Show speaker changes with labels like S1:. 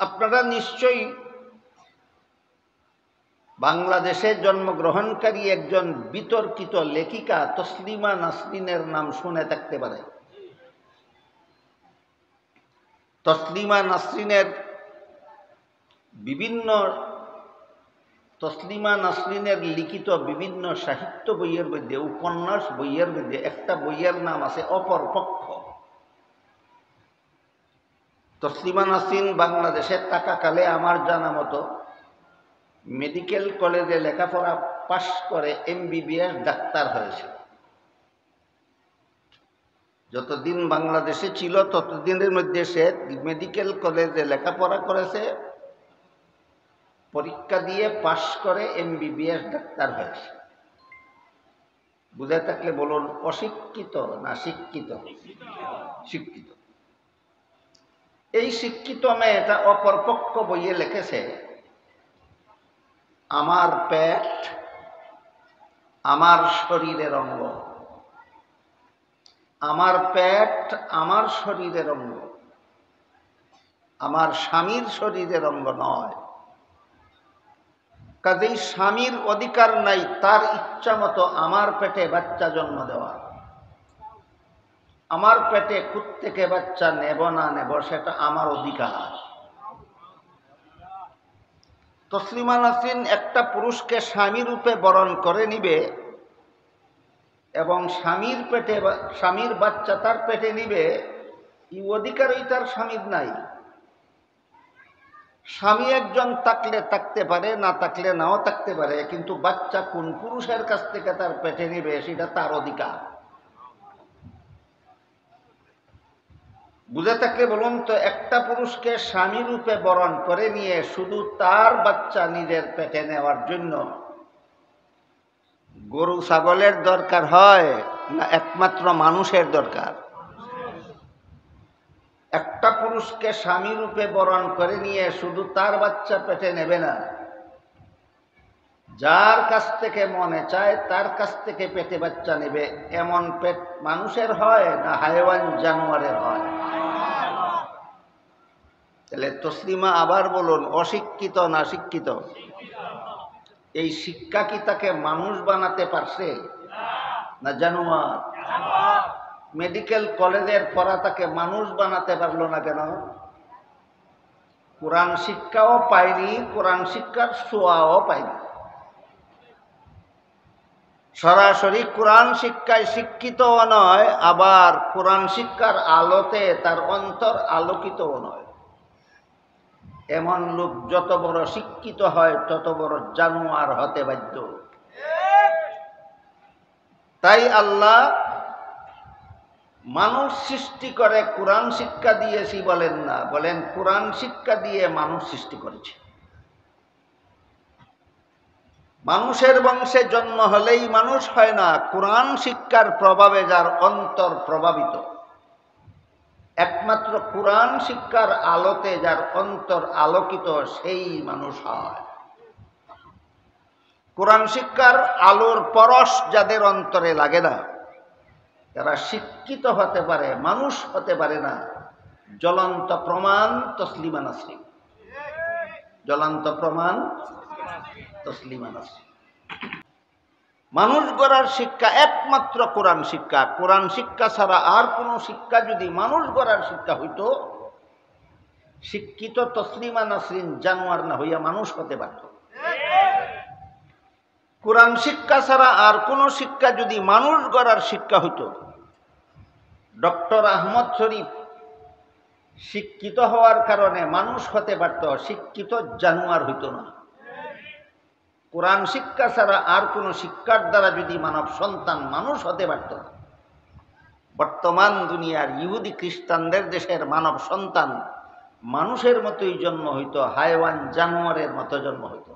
S1: আপনারা নিশ্চয়ই বাংলাদেশে জন্মগ্রহণকারী একজন বিতর্কিত লেখিকা তসলিমা নাসরিনের নাম শুনে থাকতে পারে। তসলিমা নাসরিনের লিখিত বিভিন্ন সাহিত্য বইয়ের মধ্যে, উপন্যাস বইয়ের মধ্যে একটা বইয়ের নাম আছে অপরপক্ষ। তসলিমা নাসরিন বাংলাদেশে থাকাকালে আমার জানা মতো মেডিকেল কলেজে লেখাপড়া পাশ করে MBBS ডাক্তার হয়েছে। যতদিন বাংলাদেশে ছিল ততদিনের মধ্যে সে মেডিকেল কলেজে লেখাপড়া করেছে, পরীক্ষা দিয়ে পাশ করে MBBS ডাক্তার হয়েছে। বুঝে থাকলে বলুন, অশিক্ষিত না শিক্ষিত? শিক্ষিত। এই শিক্ষিত মেয়েটা অপরপক্ষ বইয়ে লিখেছে, আমার পেট আমার শরীরের অঙ্গ, আমার পেট আমার শরীরের অঙ্গ, আমার স্বামীর শরীরের অঙ্গ নয়। কাজেই স্বামীর অধিকার নাই তার ইচ্ছা মতো আমার পেটে বাচ্চা জন্ম দেওয়ার। আমার পেটে থেকে বাচ্চা নেব না নেব সেটা আমার অধিকার। তসলিমা নাসরিন একটা পুরুষকে স্বামী রূপে বরণ করে নিবে এবং স্বামীর বাচ্চা তার পেটে নিবে, এই অধিকারই তার স্বামীর নাই। স্বামী একজন থাকলে থাকতে পারে, না থাকলে নাও থাকতে পারে, কিন্তু বাচ্চা কোন পুরুষের কাছ থেকে তার পেটে নিবে সেটা তার অধিকার। বুঝে থাকলে বলুন তো, একটা পুরুষকে স্বামী রূপে বরণ করে নিয়ে শুধু তার বাচ্চা নিজের পেটে নেওয়ার জন্য গরু ছাগলের দরকার হয় না একমাত্র মানুষের দরকার? একটা পুরুষকে স্বামী রূপে বরণ করে নিয়ে শুধু তার বাচ্চা পেটে নেবে না, যার কাছ থেকে মনে চায় তার কাছ থেকে পেটে বাচ্চা নেবে। এমন পেট মানুষের হয় না হায়ওয়ান জানোয়ারের হয়? তাহলে তসলিমা আবার বলুন, অশিক্ষিত না শিক্ষিত? এই শিক্ষা কি তাকে মানুষ বানাতে পারছে না জানোয়ার? মেডিকেল কলেজের পড়া তাকে মানুষ বানাতে পারলো না কেন? কোরআন শিক্ষাও পায়নি, কোরআন শিক্ষার ছোঁয়াও পায়নি। সরাসরি কোরআন শিক্ষায় শিক্ষিতও নয়, আবার কোরআন শিক্ষার আলোতে তার অন্তর আলোকিতও নয়। এমন লোক যত বড় শিক্ষিত হয় তত বড় জানোয়ার হতে বাধ্য। তাই আল্লাহ মানুষ সৃষ্টি করে কোরআন শিক্ষা দিয়েছি বলেন না, বলেন কোরআন শিক্ষা দিয়ে মানুষ সৃষ্টি করেছে। মানুষের বংশে জন্ম হলেই মানুষ হয় না, কোরআন শিক্ষার প্রভাবে যার অন্তর প্রভাবিত, একমাত্র কোরআন শিক্ষার আলোতে যার অন্তর আলোকিত, সেই মানুষ হয়। কোরআন শিক্ষার আলোর পরশ যাদের অন্তরে লাগে না, তারা শিক্ষিত হতে পারে, মানুষ হতে পারে না। জ্বলন্ত প্রমাণ তসলিমা নাসরিন, জ্বলন্ত প্রমাণ তসলিমা নাসরিন। মানুষ গড়ার শিক্ষা একমাত্র কোরআন শিক্ষা। কোরআন শিক্ষা ছাড়া আর কোনো শিক্ষা যদি মানুষ গড়ার শিক্ষা হইতো, শিক্ষিত তসলিমা নাসরিন জানোয়ার না হইয়া মানুষ হতে পারত। কোরআন শিক্ষা ছাড়া আর কোনো শিক্ষা যদি মানুষ গড়ার শিক্ষা হইতো, ডক্টর আহমদ শরীফ শিক্ষিত হওয়ার কারণে মানুষ হতে পারত, শিক্ষিত জানোয়ার হইত না। কোরআন শিক্ষা ছাড়া আর কোনো শিক্ষার দ্বারা যদি মানব সন্তান মানুষ হতে পারত, বর্তমান দুনিয়ার ইহুদি খ্রিস্টানদের দেশের মানব সন্তান মানুষের মতোই জন্ম হইত, হায়ওয়ান জানোয়ারের মতো জন্ম হইত।